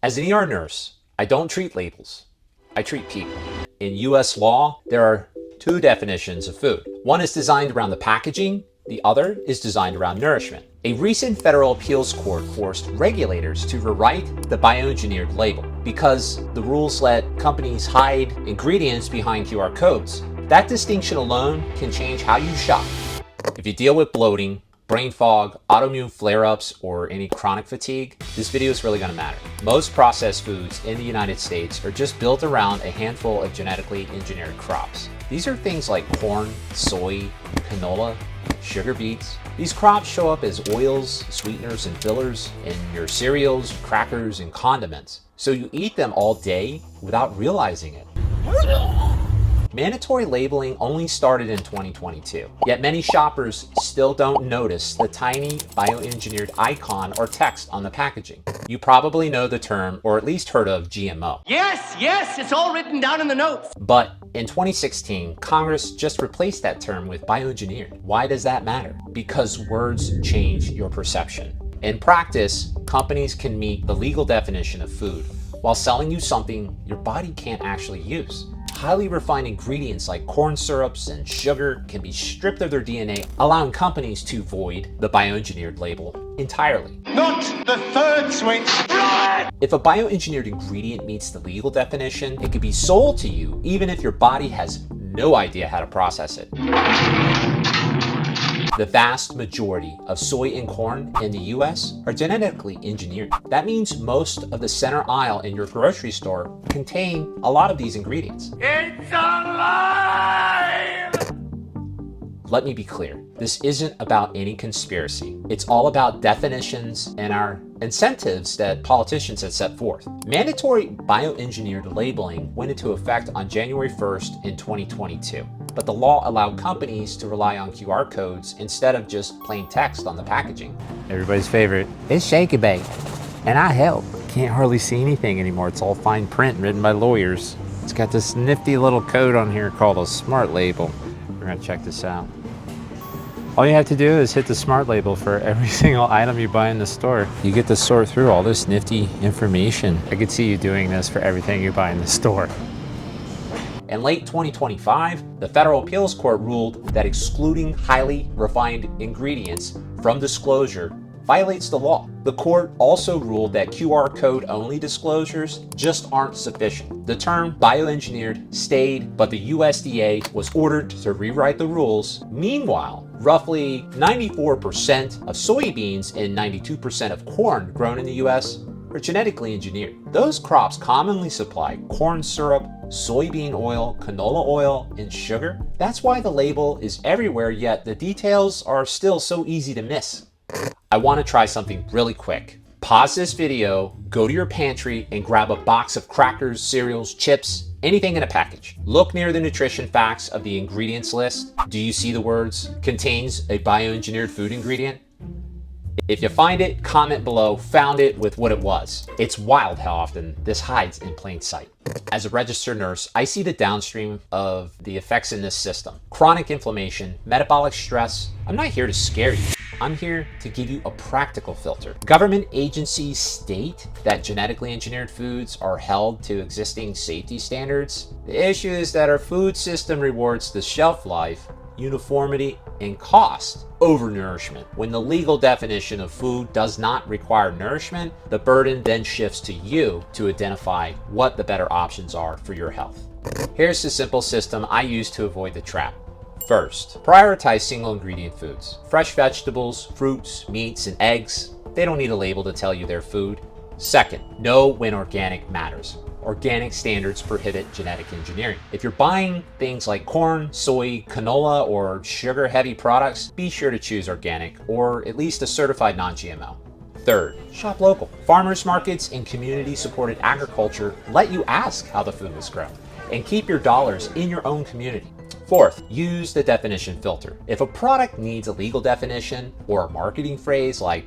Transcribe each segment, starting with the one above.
As an ER nurse, I don't treat labels, I treat people. In US law, there are two definitions of food. One is designed around the packaging, the other is designed around nourishment. A recent federal appeals court forced regulators to rewrite the bioengineered label because the rules let companies hide ingredients behind QR codes. That distinction alone can change how you shop. If you deal with bloating, brain fog, autoimmune flare-ups, or any chronic fatigue, this video is really going to matter. Most processed foods in the United States are just built around a handful of genetically engineered crops. These are things like corn, soy, canola, sugar beets. These crops show up as oils, sweeteners, and fillers in your cereals, crackers, and condiments. So you eat them all day without realizing it. Mandatory labeling only started in 2022, yet many shoppers still don't notice the tiny bioengineered icon or text on the packaging. You probably know the term, or at least heard of GMO. Yes, it's all written down in the notes. But in 2016, Congress just replaced that term with bioengineered. Why does that matter? Because words change your perception. In practice, companies can meet the legal definition of food while selling you something your body can't actually use. Highly refined ingredients like corn syrups and sugar can be stripped of their DNA, allowing companies to void the bioengineered label entirely. Not the third switch. If a bioengineered ingredient meets the legal definition, it can be sold to you even if your body has no idea how to process it. The vast majority of soy and corn in the US are genetically engineered. That means most of the center aisle in your grocery store contain a lot of these ingredients. It's alive! Let me be clear, this isn't about any conspiracy. It's all about definitions and our incentives that politicians have set forth. Mandatory bioengineered labeling went into effect on January 1st in 2022. But the law allowed companies to rely on QR codes instead of just plain text on the packaging. Everybody's favorite, it's shake and bake, and I help. Can't hardly see anything anymore. It's all fine print written by lawyers. It's got this nifty little code on here called a smart label. We're gonna check this out. All you have to do is hit the smart label for every single item you buy in the store. You get to sort through all this nifty information. I could see you doing this for everything you buy in the store. In late 2025, the federal appeals court ruled that excluding highly refined ingredients from disclosure violates the law. The court also ruled that QR code only disclosures just aren't sufficient. The term bioengineered stayed, but the USDA was ordered to rewrite the rules. Meanwhile, roughly 94% of soybeans and 92% of corn grown in the US are genetically engineered. Those crops commonly supply corn syrup, soybean oil, canola oil, and sugar. That's why the label is everywhere, yet the details are still so easy to miss. I want to try something really quick. Pause this video, go to your pantry, and grab a box of crackers, cereals, chips, anything in a package. Look near the nutrition facts of the ingredients list. Do you see the words, contains a bioengineered food ingredient? If you find it, comment below, found it with what it was. It's wild how often this hides in plain sight. As a registered nurse, I see the downstream of the effects in this system. Chronic inflammation, metabolic stress. I'm not here to scare you. I'm here to give you a practical filter. Government agencies state that genetically engineered foods are held to existing safety standards. The issue is that our food system rewards the shelf life, uniformity, and cost over nourishment. When the legal definition of food does not require nourishment, the burden then shifts to you to identify what the better options are for your health. Here's the simple system I use to avoid the trap. First, prioritize single ingredient foods. Fresh vegetables, fruits, meats, and eggs, they don't need a label to tell you they're food. Second, know when organic matters. Organic standards prohibit genetic engineering. If you're buying things like corn, soy, canola, or sugar-heavy products, be sure to choose organic or at least a certified non-GMO. Third, shop local. Farmers markets and community-supported agriculture let you ask how the food was grown and keep your dollars in your own community. Fourth, use the definition filter. If a product needs a legal definition or a marketing phrase like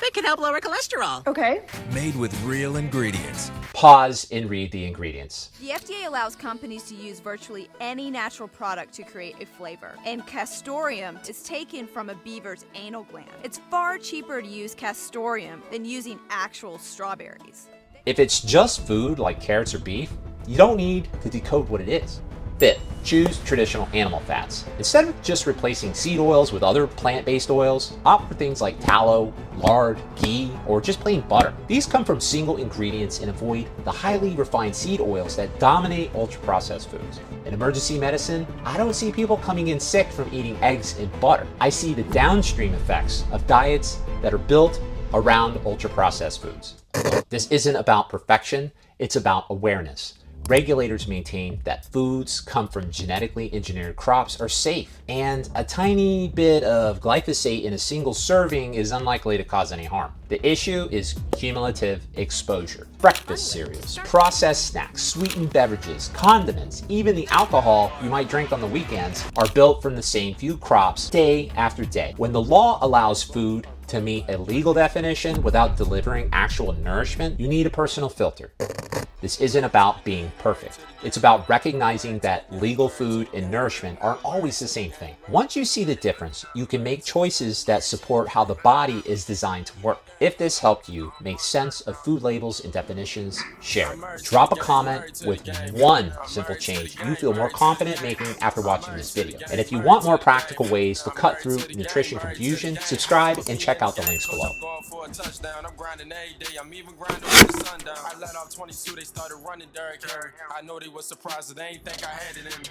Pick it help lower cholesterol. Okay. Made with real ingredients. Pause and read the ingredients. The FDA allows companies to use virtually any natural product to create a flavor, and castoreum is taken from a beaver's anal gland. It's far cheaper to use castoreum than using actual strawberries. If it's just food like carrots or beef, you don't need to decode what it is. Fifth, choose traditional animal fats. Instead of just replacing seed oils with other plant-based oils, opt for things like tallow, lard, ghee, or just plain butter. These come from single ingredients and avoid the highly refined seed oils that dominate ultra-processed foods. In emergency medicine, I don't see people coming in sick from eating eggs and butter. I see the downstream effects of diets that are built around ultra-processed foods. This isn't about perfection, it's about awareness. Regulators maintain that foods come from genetically engineered crops are safe, and a tiny bit of glyphosate in a single serving is unlikely to cause any harm. The issue is cumulative exposure. Breakfast cereals, processed snacks, sweetened beverages, condiments, even the alcohol you might drink on the weekends are built from the same few crops day after day. When the law allows food to meet a legal definition without delivering actual nourishment, you need a personal filter. This isn't about being perfect. It's about recognizing that legal food and nourishment aren't always the same thing. Once you see the difference, you can make choices that support how the body is designed to work. If this helped you make sense of food labels and definitions, share it. Drop a comment with one simple change you feel more confident making after watching this video. And if you want more practical ways to cut through nutrition confusion, subscribe and check out the links below. Started running Derrick Henry. I know they was surprised that they ain't think I had it in me.